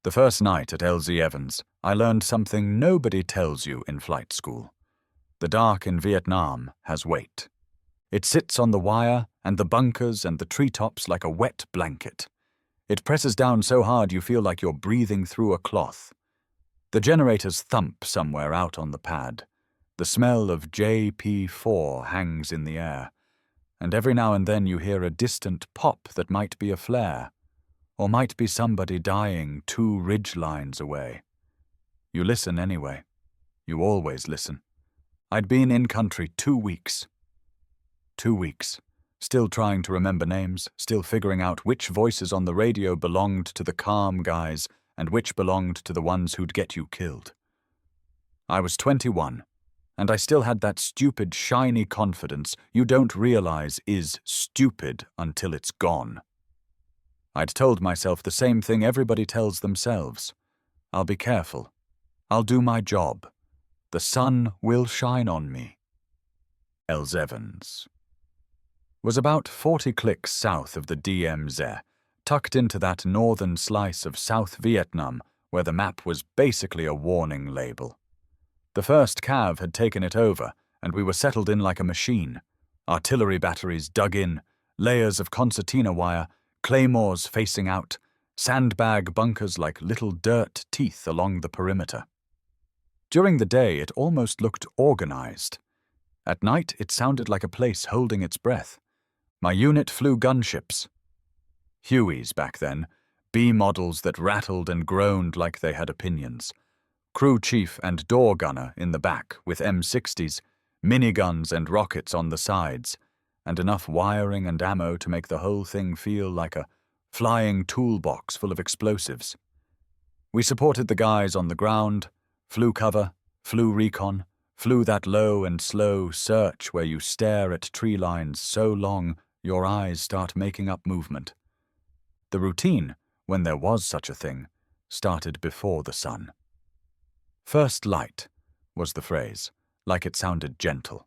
The first night at LZ Evans, I learned something nobody tells you in flight school. The dark in Vietnam has weight. It sits on the wire and the bunkers and the treetops like a wet blanket. It presses down so hard you feel like you're breathing through a cloth. The generators thump somewhere out on the pad. The smell of JP4 hangs in the air, and every now and then you hear a distant pop that might be a flare, or might be somebody dying 2 ridge lines away. You listen anyway. You always listen. I'd been in country 2 weeks. 2 weeks. Still trying to remember names, still figuring out which voices on the radio belonged to the calm guys and which belonged to the ones who'd get you killed. I was 21, and I still had that stupid, shiny confidence you don't realize is stupid until it's gone. I'd told myself the same thing everybody tells themselves. I'll be careful. I'll do my job. The sun will shine on me. Els Evans was about 40 clicks south of the DMZ, tucked into that northern slice of South Vietnam where the map was basically a warning label. The first Cav had taken it over, and we were settled in like a machine. Artillery batteries dug in, layers of concertina wire, claymores facing out, sandbag bunkers like little dirt teeth along the perimeter. During the day, it almost looked organized. At night, it sounded like a place holding its breath. My unit flew gunships. Hueys back then, B models that rattled and groaned like they had opinions. Crew chief and door gunner in the back with M60s, miniguns and rockets on the sides, and enough wiring and ammo to make the whole thing feel like a flying toolbox full of explosives. We supported the guys on the ground, flew cover, flew recon, flew that low and slow search where you stare at tree lines so long your eyes start making up movement. The routine, when there was such a thing, started before the sun. First light was the phrase, like it sounded gentle.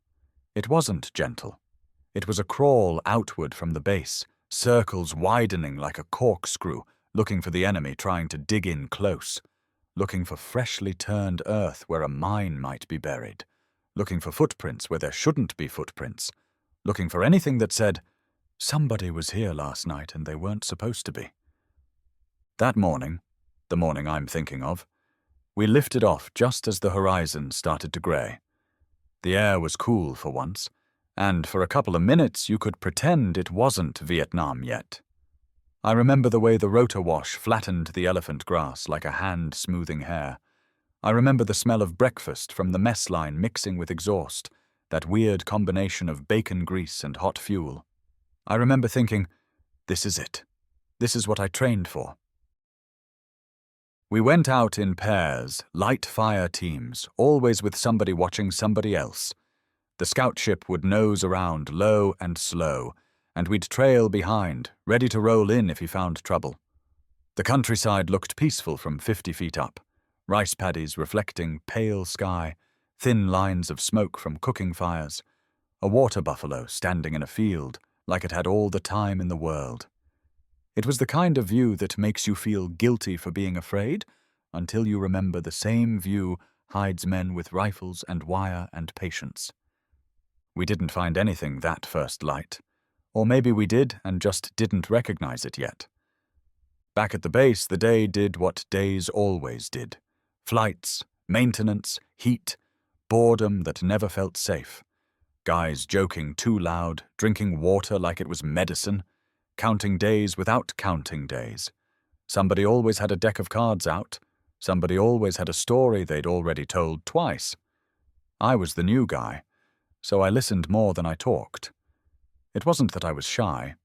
It wasn't gentle. It was a crawl outward from the base, circles widening like a corkscrew, looking for the enemy trying to dig in close, looking for freshly turned earth where a mine might be buried, looking for footprints where there shouldn't be footprints, looking for anything that said, somebody was here last night and they weren't supposed to be. That morning, the morning I'm thinking of, we lifted off just as the horizon started to grey. The air was cool for once, and for a couple of minutes you could pretend it wasn't Vietnam yet. I remember the way the rotor wash flattened the elephant grass like a hand smoothing hair. I remember the smell of breakfast from the mess line mixing with exhaust, that weird combination of bacon grease and hot fuel. I remember thinking, this is it. This is what I trained for. We went out in pairs, light fire teams, always with somebody watching somebody else. The scout ship would nose around low and slow, and we'd trail behind, ready to roll in if he found trouble. The countryside looked peaceful from 50 feet up, rice paddies reflecting pale sky, thin lines of smoke from cooking fires, a water buffalo standing in a field like it had all the time in the world. It was the kind of view that makes you feel guilty for being afraid until you remember the same view hides men with rifles and wire and patience. We didn't find anything that first light, or maybe we did and just didn't recognize it yet. Back at the base, the day did what days always did. Flights, maintenance, heat, boredom that never felt safe. Guys joking too loud, drinking water like it was medicine, counting days without counting days. Somebody always had a deck of cards out. Somebody always had a story they'd already told twice. I was the new guy, so I listened more than I talked. It wasn't that I was shy.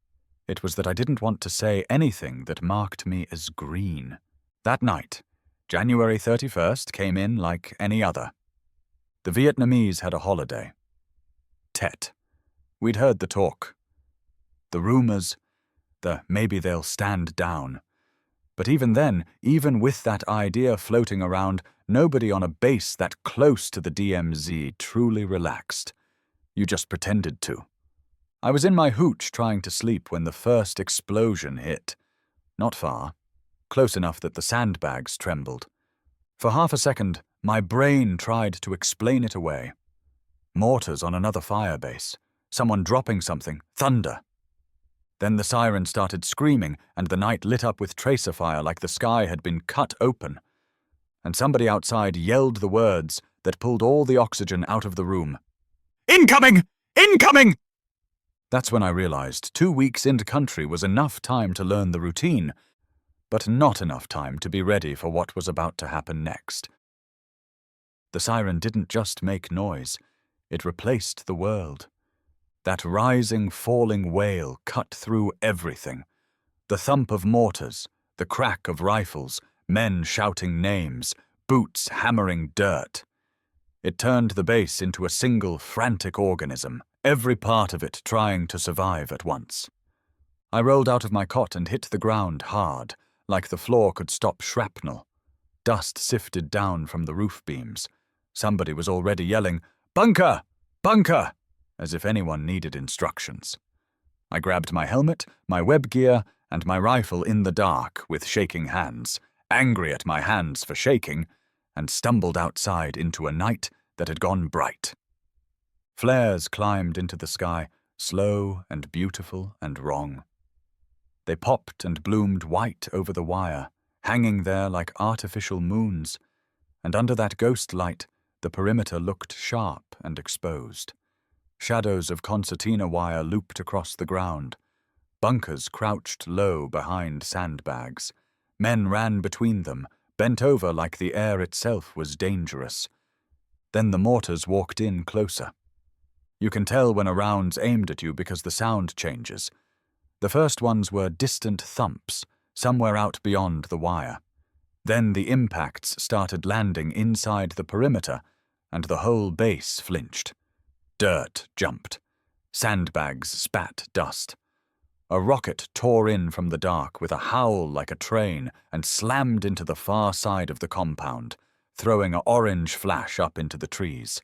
It was that I didn't want to say anything that marked me as green. That night, January 31st, came in like any other. The Vietnamese had a holiday. Tet. We'd heard the talk. The rumors, the maybe they'll stand down. But even then, even with that idea floating around, nobody on a base that close to the DMZ truly relaxed. You just pretended to. I was in my hooch trying to sleep when the first explosion hit. Not far. close enough that the sandbags trembled. For half a second, my brain tried to explain it away. Mortars on another fire base, someone dropping something, thunder. Then the siren started screaming, and the night lit up with tracer fire like the sky had been cut open. And somebody outside yelled the words that pulled all the oxygen out of the room. "Incoming! Incoming!" That's when I realized 2 weeks into country was enough time to learn the routine, but not enough time to be ready for what was about to happen next. The siren didn't just make noise, it replaced the world. That rising, falling wail cut through everything. The thump of mortars, the crack of rifles, men shouting names, boots hammering dirt. It turned the base into a single frantic organism, every part of it trying to survive at once. I rolled out of my cot and hit the ground hard, like the floor could stop shrapnel. Dust sifted down from the roof beams. Somebody was already yelling, "Bunker! Bunker!" as if anyone needed instructions. I grabbed my helmet, my web gear, and my rifle in the dark with shaking hands, angry at my hands for shaking, and stumbled outside into a night that had gone bright. Flares climbed into the sky, slow and beautiful and wrong. They popped and bloomed white over the wire, hanging there like artificial moons, and under that ghost light, the perimeter looked sharp and exposed. Shadows of concertina wire looped across the ground. Bunkers crouched low behind sandbags. Men ran between them, bent over like the air itself was dangerous. Then the mortars walked in closer. You can tell when a round's aimed at you because the sound changes. The first ones were distant thumps, somewhere out beyond the wire. Then the impacts started landing inside the perimeter, and the whole base flinched. Dirt jumped. Sandbags spat dust. A rocket tore in from the dark with a howl like a train and slammed into the far side of the compound, throwing an orange flash up into the trees.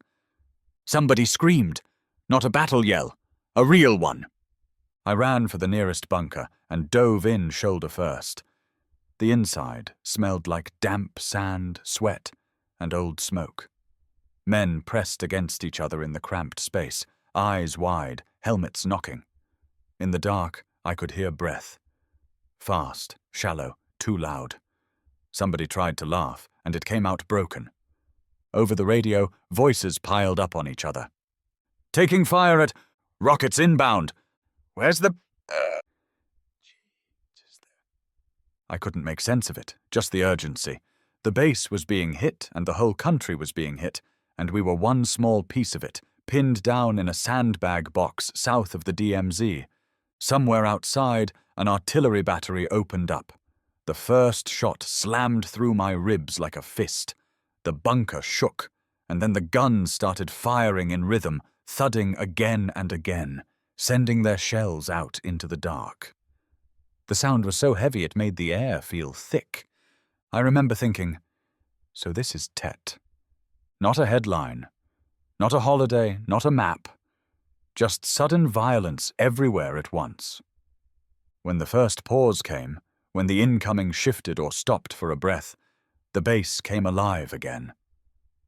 Somebody screamed. Not a battle yell, a real one. I ran for the nearest bunker and dove in shoulder first. The inside smelled like damp sand, sweat, and old smoke. Men pressed against each other in the cramped space, eyes wide, helmets knocking. In the dark, I could hear breath. Fast, shallow, too loud. Somebody tried to laugh, and it came out broken. Over the radio, voices piled up on each other. "Taking fire at... rockets inbound. Where's the... I couldn't make sense of it, just the urgency. The base was being hit, and the whole country was being hit, and we were one small piece of it, pinned down in a sandbag box south of the DMZ. Somewhere outside, an artillery battery opened up. The first shot slammed through my ribs like a fist. The bunker shook, and then the guns started firing in rhythm, thudding again and again, sending their shells out into the dark. The sound was so heavy it made the air feel thick. I remember thinking, so this is Tet. Not a headline, not a holiday, not a map. Just sudden violence everywhere at once. When the first pause came, when the incoming shifted or stopped for a breath, the base came alive again.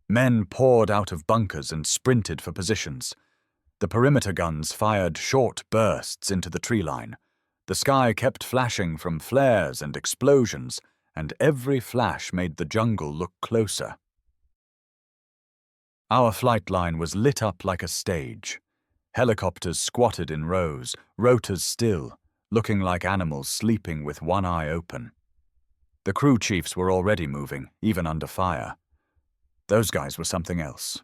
Men poured out of bunkers and sprinted for positions. The perimeter guns fired short bursts into the tree line. The sky kept flashing from flares and explosions, and every flash made the jungle look closer. Our flight line was lit up like a stage. Helicopters squatted in rows, rotors still, looking like animals sleeping with one eye open. The crew chiefs were already moving, even under fire. Those guys were something else.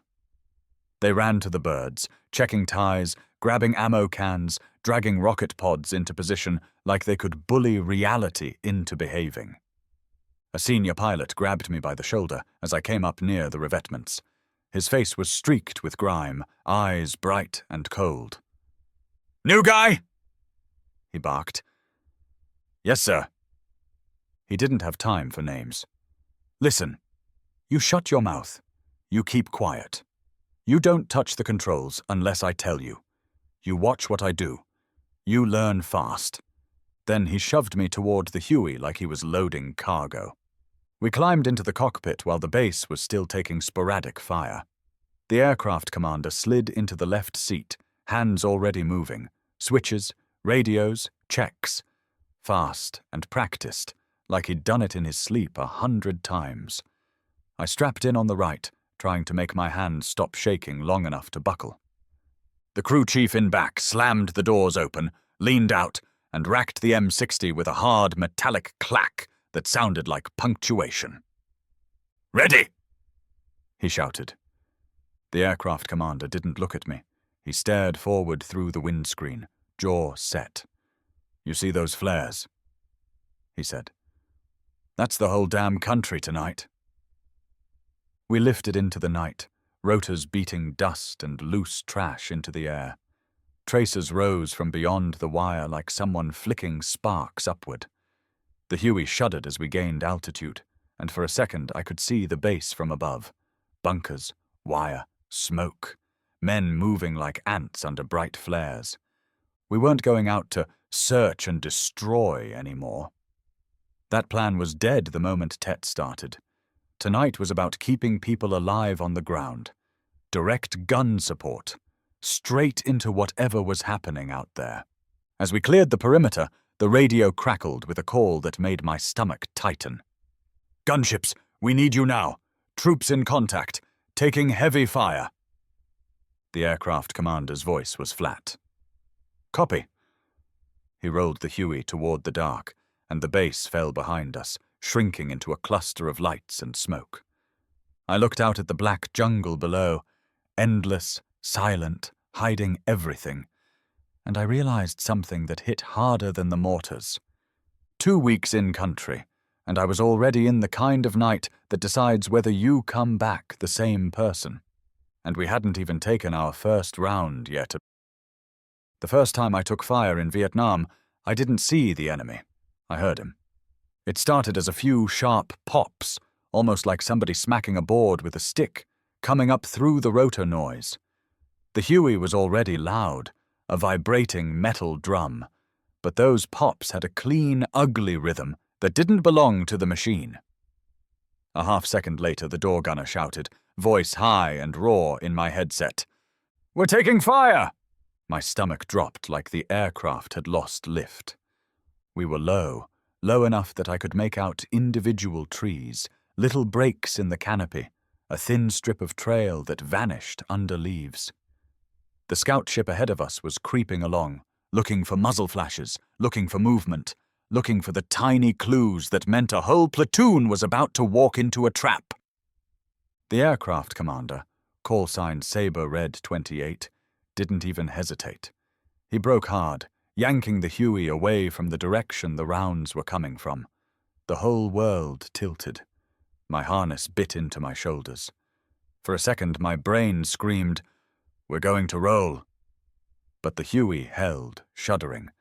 They ran to the birds, checking ties, grabbing ammo cans, dragging rocket pods into position like they could bully reality into behaving. A senior pilot grabbed me by the shoulder as I came up near the revetments. His face was streaked with grime, eyes bright and cold. "New guy?" he barked. "Yes, sir." He didn't have time for names. "Listen, you shut your mouth. You keep quiet. You don't touch the controls unless I tell you. You watch what I do. You learn fast. Then he shoved me toward the Huey like he was loading cargo. We climbed into the cockpit while the base was still taking sporadic fire. The aircraft commander slid into the left seat, hands already moving, switches, radios, checks. Fast and practiced, like he'd done it in his sleep 100 times. I strapped in on the right, trying to make my hands stop shaking long enough to buckle. The crew chief in back slammed the doors open, leaned out, and racked the M60 with a hard metallic clack that sounded like punctuation. "Ready!" he shouted. The aircraft commander didn't look at me. He stared forward through the windscreen, jaw set. "You see those flares?" he said. "That's the whole damn country tonight." We lifted into the night, rotors beating dust and loose trash into the air. Tracers rose from beyond the wire like someone flicking sparks upward. The Huey shuddered as we gained altitude, and for a second I could see the base from above. Bunkers, wire, smoke, men moving like ants under bright flares. We weren't going out to search and destroy anymore. That plan was dead the moment Tet started. Tonight was about keeping people alive on the ground. Direct gun support. Straight into whatever was happening out there. As we cleared the perimeter, the radio crackled with a call that made my stomach tighten. "Gunships, we need you now. Troops in contact. Taking heavy fire." The aircraft commander's voice was flat. "Copy." He rolled the Huey toward the dark, and the base fell behind us, shrinking into a cluster of lights and smoke. I looked out at the black jungle below, endless, silent, hiding everything, and I realized something that hit harder than the mortars. 2 weeks in country, and I was already in the kind of night that decides whether you come back the same person. And we hadn't even taken our first round yet. The first time I took fire in Vietnam, I didn't see the enemy. I heard him. It started as a few sharp pops, almost like somebody smacking a board with a stick, coming up through the rotor noise. The Huey was already loud, a vibrating metal drum, but those pops had a clean, ugly rhythm that didn't belong to the machine. A half-second later, the door gunner shouted, voice high and raw in my headset. "We're taking fire!" My stomach dropped like the aircraft had lost lift. We were low enough that I could make out individual trees, little breaks in the canopy, a thin strip of trail that vanished under leaves. The scout ship ahead of us was creeping along, looking for muzzle flashes, looking for movement, looking for the tiny clues that meant a whole platoon was about to walk into a trap. The aircraft commander, call sign Sabre Red 28, didn't even hesitate. He broke hard, yanking the Huey away from the direction the rounds were coming from. The whole world tilted. My harness bit into my shoulders. For a second, my brain screamed, "We're going to roll." But the Huey held, shuddering,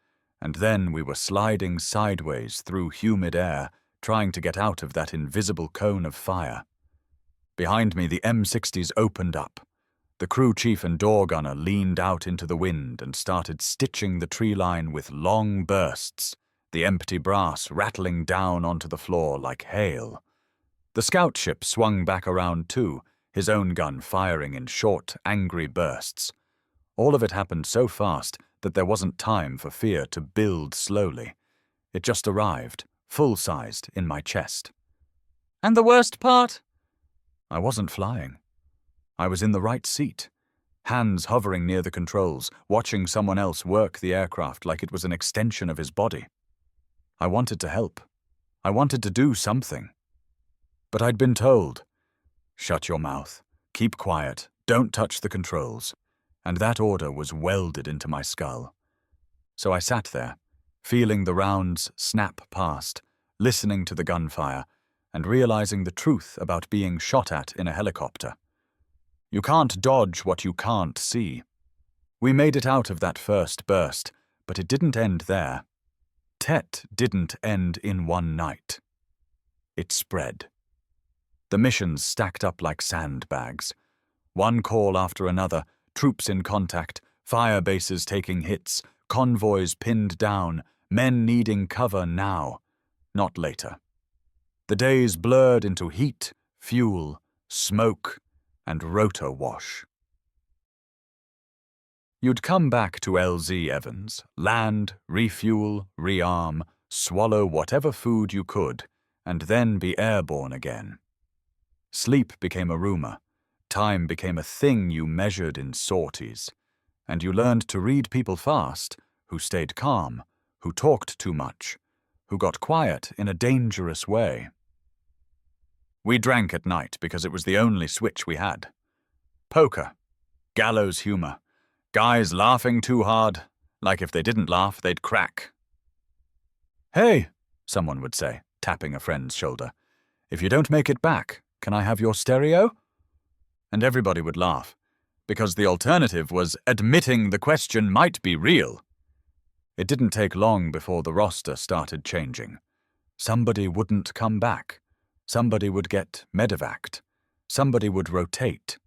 and then we were sliding sideways through humid air, trying to get out of that invisible cone of fire. Behind me, the M60s opened up. The crew chief and door gunner leaned out into the wind and started stitching the tree line with long bursts, the empty brass rattling down onto the floor like hail. The scout ship swung back around too, his own gun firing in short, angry bursts. All of it happened so fast that there wasn't time for fear to build slowly. It just arrived, full-sized, in my chest. And the worst part? I wasn't flying. I was in the right seat, hands hovering near the controls, watching someone else work the aircraft like it was an extension of his body. I wanted to help. I wanted to do something. But I'd been told, "Shut your mouth, keep quiet, don't touch the controls," and that order was welded into my skull. So I sat there, feeling the rounds snap past, listening to the gunfire, and realizing the truth about being shot at in a helicopter. You can't dodge what you can't see. We made it out of that first burst, but it didn't end there. Tet didn't end in one night. It spread. The missions stacked up like sandbags. One call after another, troops in contact, fire bases taking hits, convoys pinned down, men needing cover now, not later. The days blurred into heat, fuel, smoke, and rotor wash. You'd come back to LZ Evans, land, refuel, rearm, swallow whatever food you could, and then be airborne again. Sleep became a rumor. Time became a thing you measured in sorties. And you learned to read people fast, who stayed calm, who talked too much, who got quiet in a dangerous way. We drank at night because it was the only switch we had. Poker, gallows humor, guys laughing too hard, like if they didn't laugh, they'd crack. "Hey," someone would say, tapping a friend's shoulder, "if you don't make it back, can I have your stereo?" And everybody would laugh, because the alternative was admitting the question might be real. It didn't take long before the roster started changing. Somebody wouldn't come back. Somebody would get medevaced. Somebody would rotate.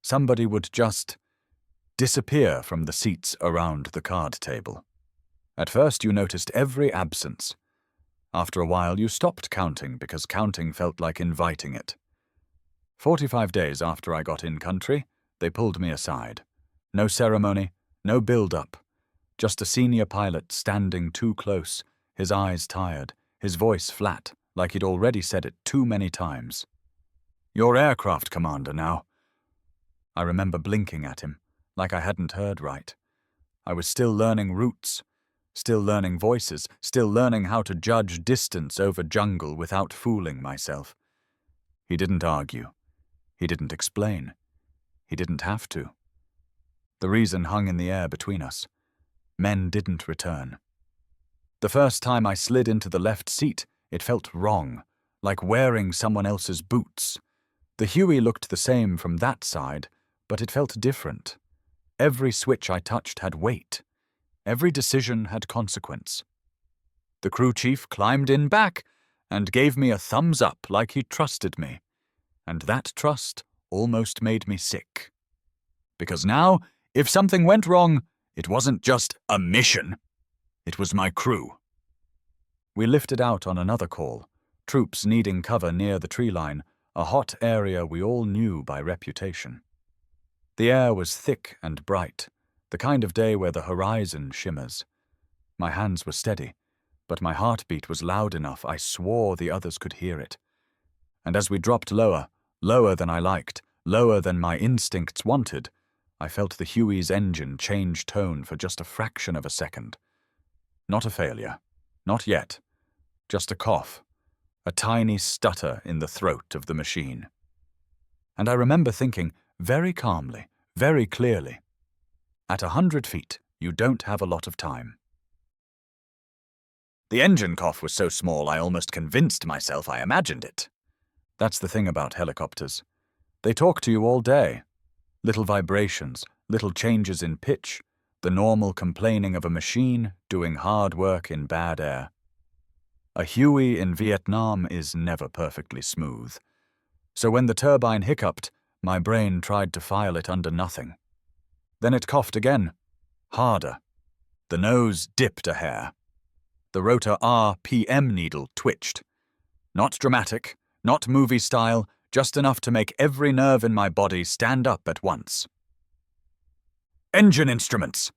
Somebody would just disappear from the seats around the card table. At first you noticed every absence. After a while you stopped counting because counting felt like inviting it. 45 days after I got in country, they pulled me aside. No ceremony, no build-up. Just a senior pilot standing too close, his eyes tired, his voice flat, like he'd already said it too many times. "You're aircraft commander now." I remember blinking at him, like I hadn't heard right. I was still learning routes, still learning voices, still learning how to judge distance over jungle without fooling myself. He didn't argue. He didn't explain. He didn't have to. The reason hung in the air between us. Men didn't return. The first time I slid into the left seat, it felt wrong, like wearing someone else's boots. The Huey looked the same from that side, but it felt different. Every switch I touched had weight. Every decision had consequence. The crew chief climbed in back and gave me a thumbs up like he trusted me. And that trust almost made me sick. Because now, if something went wrong, it wasn't just a mission. It was my crew. We lifted out on another call, troops needing cover near the tree line, a hot area we all knew by reputation. The air was thick and bright, the kind of day where the horizon shimmers. My hands were steady, but my heartbeat was loud enough I swore the others could hear it. And as we dropped lower, lower than I liked, lower than my instincts wanted, I felt the Huey's engine change tone for just a fraction of a second. Not a failure. Not yet. Just a cough. A tiny stutter in the throat of the machine. And I remember thinking, very calmly, very clearly, at 100 feet, you don't have a lot of time. The engine cough was so small I almost convinced myself I imagined it. That's the thing about helicopters. They talk to you all day. Little vibrations, little changes in pitch, the normal complaining of a machine doing hard work in bad air. A Huey in Vietnam is never perfectly smooth. So when the turbine hiccuped, my brain tried to file it under nothing. Then it coughed again, harder. The nose dipped a hair. The rotor RPM needle twitched. Not dramatic, not movie style, just enough to make every nerve in my body stand up at once. "Engine instruments!"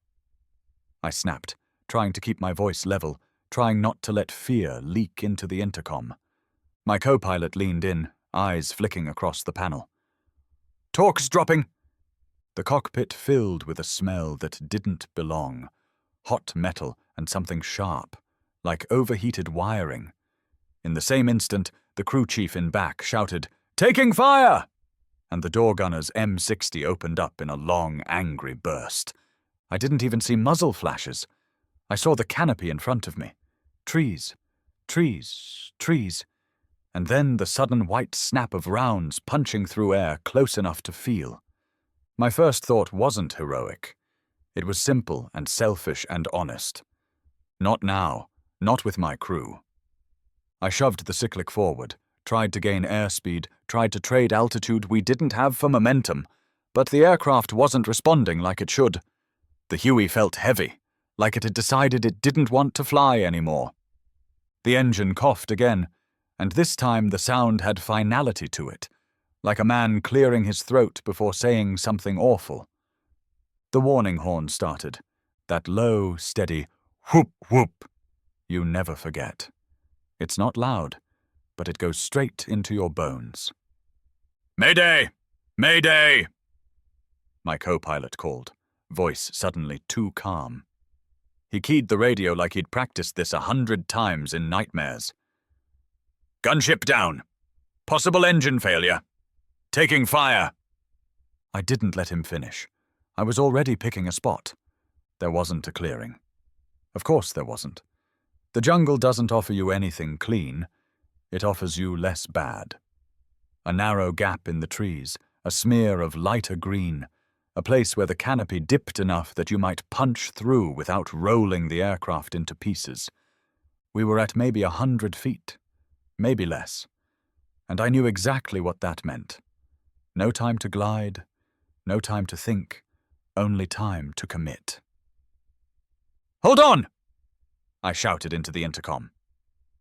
I snapped, trying to keep my voice level, trying not to let fear leak into the intercom. My co-pilot leaned in, eyes flicking across the panel. "Torques dropping!" The cockpit filled with a smell that didn't belong. Hot metal and something sharp, like overheated wiring. In the same instant, the crew chief in back shouted, "Taking fire!" And the door gunner's M60 opened up in a long, angry burst. I didn't even see muzzle flashes. I saw the canopy in front of me. Trees, trees, trees. And then the sudden white snap of rounds punching through air close enough to feel. My first thought wasn't heroic. It was simple and selfish and honest. Not now, not with my crew. I shoved the cyclic forward, tried to gain airspeed, tried to trade altitude we didn't have for momentum, but the aircraft wasn't responding like it should. The Huey felt heavy, like it had decided it didn't want to fly anymore. The engine coughed again, and this time the sound had finality to it, like a man clearing his throat before saying something awful. The warning horn started, that low, steady whoop whoop you never forget. It's not loud, but it goes straight into your bones. "Mayday! Mayday!" my co-pilot called, voice suddenly too calm. He keyed the radio like he'd practiced this 100 times in nightmares. "Gunship down. Possible engine failure. Taking fire." I didn't let him finish. I was already picking a spot. There wasn't a clearing. Of course there wasn't. The jungle doesn't offer you anything clean. It offers you less bad. A narrow gap in the trees, a smear of lighter green, a place where the canopy dipped enough that you might punch through without rolling the aircraft into pieces. We were at maybe 100 feet, maybe less, and I knew exactly what that meant. No time to glide, no time to think, only time to commit. "Hold on!" I shouted into the intercom.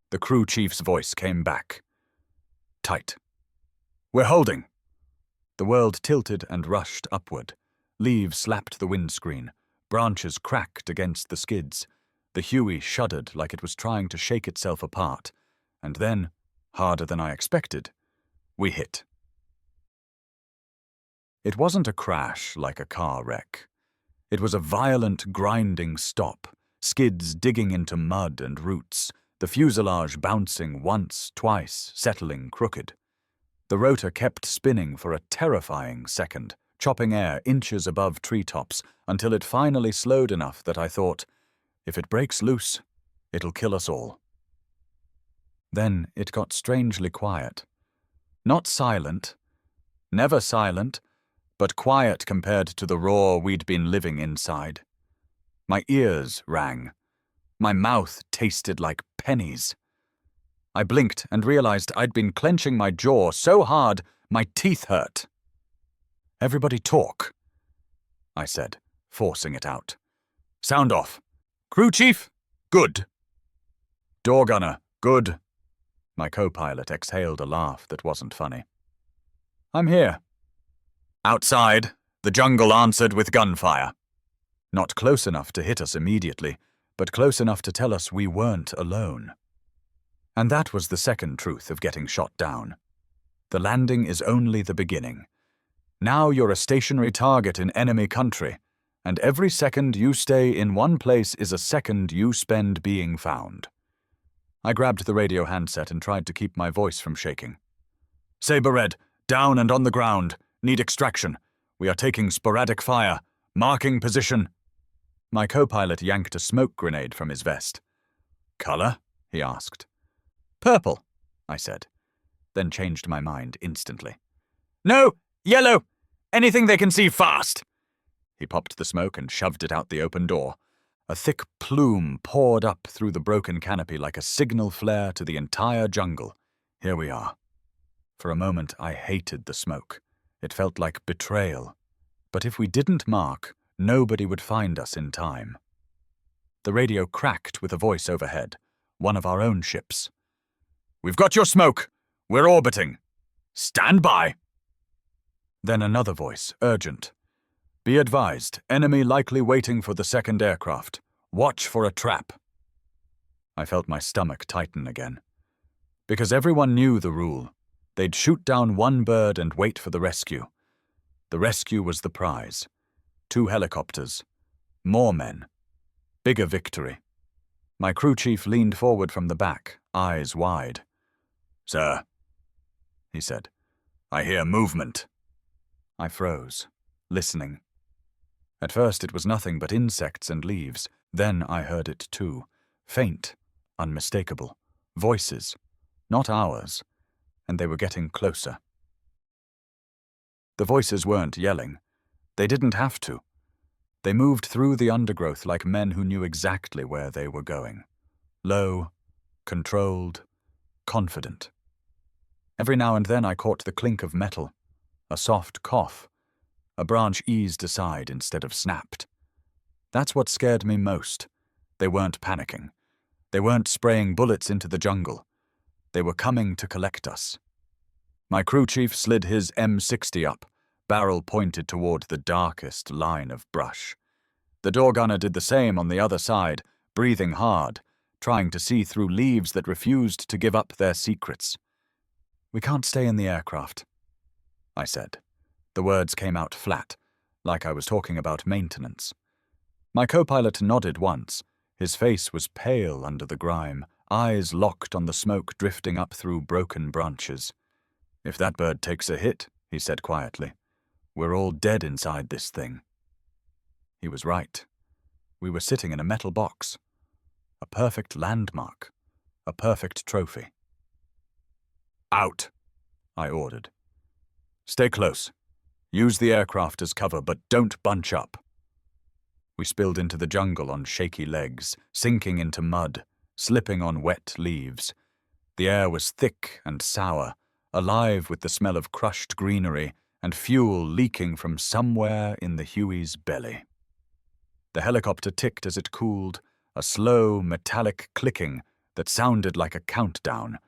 The crew chief's voice came back. Tight. "We're holding." The world tilted and rushed upward. Leaves slapped the windscreen. Branches cracked against the skids. The Huey shuddered like it was trying to shake itself apart. And then, harder than I expected, we hit. It wasn't a crash like a car wreck. It was a violent, grinding stop, skids digging into mud and roots, the fuselage bouncing once, twice, settling crooked. The rotor kept spinning for a terrifying second, chopping air inches above treetops until it finally slowed enough that I thought, if it breaks loose, it'll kill us all. Then it got strangely quiet. Not silent, never silent, but quiet compared to the roar we'd been living inside. My ears rang. My mouth tasted like pennies. I blinked and realized I'd been clenching my jaw so hard my teeth hurt. "Everybody talk," I said, forcing it out. "Sound off. Crew chief? Good. Door gunner? Good." My co-pilot exhaled a laugh that wasn't funny. "I'm here." Outside, the jungle answered with gunfire. Not close enough to hit us immediately, but close enough to tell us we weren't alone. And that was the second truth of getting shot down. The landing is only the beginning. Now you're a stationary target in enemy country, and every second you stay in one place is a second you spend being found. I grabbed the radio handset and tried to keep my voice from shaking. "Saber Red, down and on the ground. Need extraction. We are taking sporadic fire. Marking position." My co-pilot yanked a smoke grenade from his vest. "Color?" he asked. "Purple," I said, then changed my mind instantly. "No! Yellow! Anything they can see fast!" He popped the smoke and shoved it out the open door. A thick plume poured up through the broken canopy like a signal flare to the entire jungle. Here we are. For a moment, I hated the smoke. It felt like betrayal. But if we didn't mark, nobody would find us in time. The radio cracked with a voice overhead, one of our own ships. "We've got your smoke. We're orbiting. Stand by." Then another voice, urgent. "Be advised, enemy likely waiting for the second aircraft. Watch for a trap." I felt my stomach tighten again. Because everyone knew the rule. They'd shoot down one bird and wait for the rescue. The rescue was the prize. 2 helicopters. More men. Bigger victory. My crew chief leaned forward from the back, eyes wide. "Sir," he said, "I hear movement." I froze, listening. At first it was nothing but insects and leaves. Then I heard it too. Faint, unmistakable. Voices. Not ours. And they were getting closer. The voices weren't yelling. They didn't have to. They moved through the undergrowth like men who knew exactly where they were going. Low, controlled, confident. Every now and then I caught the clink of metal, a soft cough. A branch eased aside instead of snapped. That's what scared me most. They weren't panicking. They weren't spraying bullets into the jungle. They were coming to collect us. My crew chief slid his M60 up, barrel pointed toward the darkest line of brush. The door gunner did the same on the other side, breathing hard, trying to see through leaves that refused to give up their secrets. "We can't stay in the aircraft," I said. The words came out flat, like I was talking about maintenance. My co-pilot nodded once. His face was pale under the grime, eyes locked on the smoke drifting up through broken branches. "If that bird takes a hit," he said quietly, "we're all dead inside this thing." He was right. We were sitting in a metal box. A perfect landmark. A perfect trophy. "Out," I ordered. "Stay close. Use the aircraft as cover, but don't bunch up." We spilled into the jungle on shaky legs, sinking into mud, slipping on wet leaves. The air was thick and sour, alive with the smell of crushed greenery and fuel leaking from somewhere in the Huey's belly. The helicopter ticked as it cooled, a slow, metallic clicking that sounded like a countdown.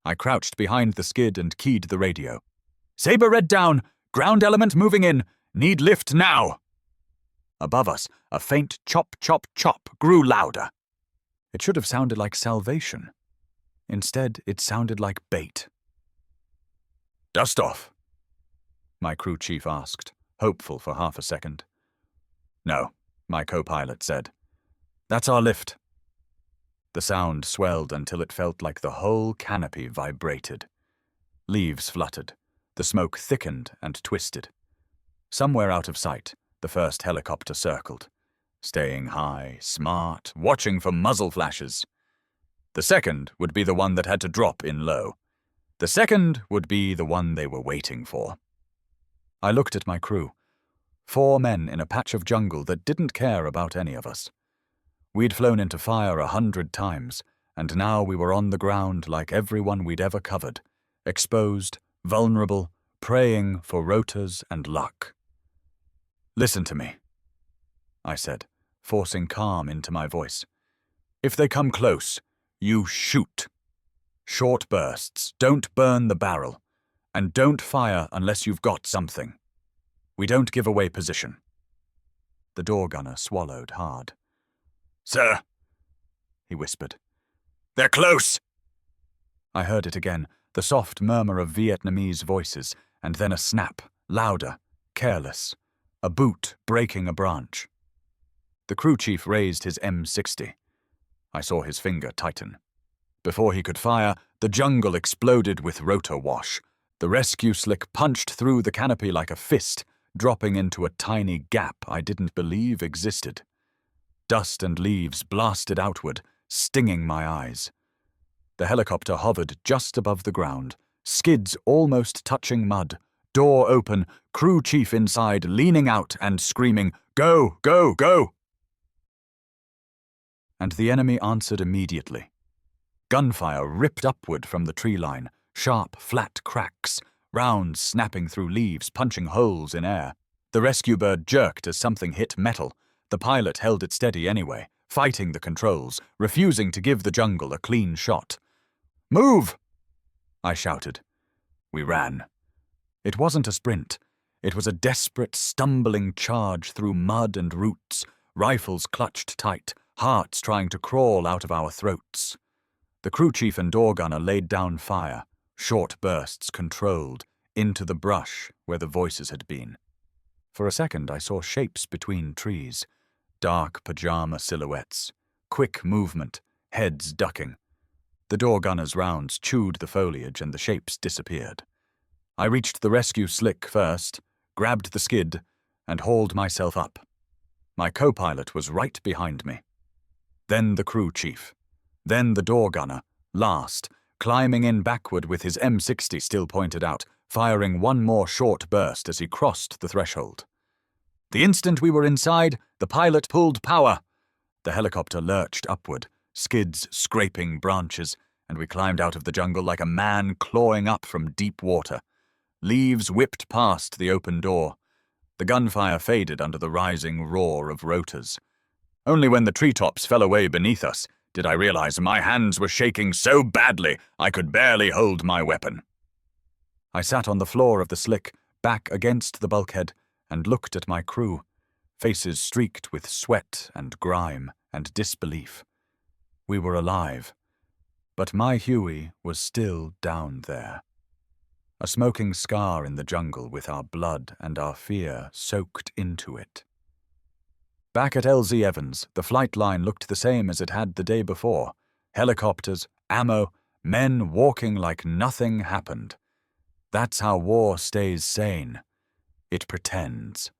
I crouched behind the skid and keyed the radio. "Saber Red down! Ground element moving in! Need lift now!" Above us, a faint chop, chop, chop grew louder. It should have sounded like salvation. Instead, it sounded like bait. "Dust off?" my crew chief asked, hopeful for half a second. "No," my co-pilot said. "That's our lift." The sound swelled until it felt like the whole canopy vibrated. Leaves fluttered. The smoke thickened and twisted. Somewhere out of sight, the first helicopter circled, staying high, smart, watching for muzzle flashes. The second would be the one that had to drop in low. The second would be the one they were waiting for. I looked at my crew. 4 men in a patch of jungle that didn't care about any of us. We'd flown into fire 100 times, and now we were on the ground like everyone we'd ever covered, exposed, vulnerable, praying for rotors and luck. "Listen to me," I said, forcing calm into my voice. "If they come close, you shoot. Short bursts, don't burn the barrel, and don't fire unless you've got something. We don't give away position." The door gunner swallowed hard. "Sir," he whispered, "they're close." I heard it again, the soft murmur of Vietnamese voices, and then a snap, louder, careless, a boot breaking a branch. The crew chief raised his M60. I saw his finger tighten. Before he could fire, the jungle exploded with rotor wash. The rescue slick punched through the canopy like a fist, dropping into a tiny gap I didn't believe existed. Dust and leaves blasted outward, stinging my eyes. The helicopter hovered just above the ground, skids almost touching mud, door open, crew chief inside leaning out and screaming, "Go, go, go!" And the enemy answered immediately. Gunfire ripped upward from the tree line, sharp, flat cracks, rounds snapping through leaves, punching holes in air. The rescue bird jerked as something hit metal. The pilot held it steady anyway, fighting the controls, refusing to give the jungle a clean shot. "Move!" I shouted. We ran. It wasn't a sprint. It was a desperate, stumbling charge through mud and roots, rifles clutched tight, hearts trying to crawl out of our throats. The crew chief and door gunner laid down fire, short bursts controlled, into the brush where the voices had been. For a second I saw shapes between trees, dark pajama silhouettes, quick movement, heads ducking. The door gunner's rounds chewed the foliage and the shapes disappeared. I reached the rescue slick first, grabbed the skid, and hauled myself up. My co-pilot was right behind me. Then the crew chief. Then the door gunner, last, climbing in backward with his M60 still pointed out, firing one more short burst as he crossed the threshold. The instant we were inside, the pilot pulled power. The helicopter lurched upward, skids scraping branches, and we climbed out of the jungle like a man clawing up from deep water. Leaves whipped past the open door. The gunfire faded under the rising roar of rotors. Only when the treetops fell away beneath us did I realize my hands were shaking so badly I could barely hold my weapon. I sat on the floor of the slick, back against the bulkhead, and looked at my crew, faces streaked with sweat and grime and disbelief. We were alive, but my Huey was still down there. A smoking scar in the jungle with our blood and our fear soaked into it. Back at LZ Evans, the flight line looked the same as it had the day before. Helicopters, ammo, men walking like nothing happened. That's how war stays sane. It pretends.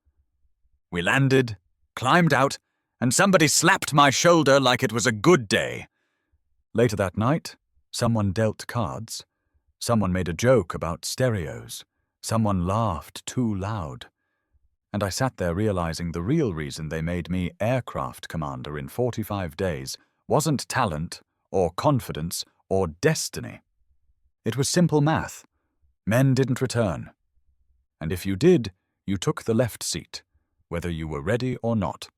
We landed, climbed out, and somebody slapped my shoulder like it was a good day. Later that night, someone dealt cards. Someone made a joke about stereos. Someone laughed too loud. And I sat there realizing the real reason they made me aircraft commander in 45 days wasn't talent or confidence or destiny. It was simple math. Men didn't return. And if you did, you took the left seat, whether you were ready or not.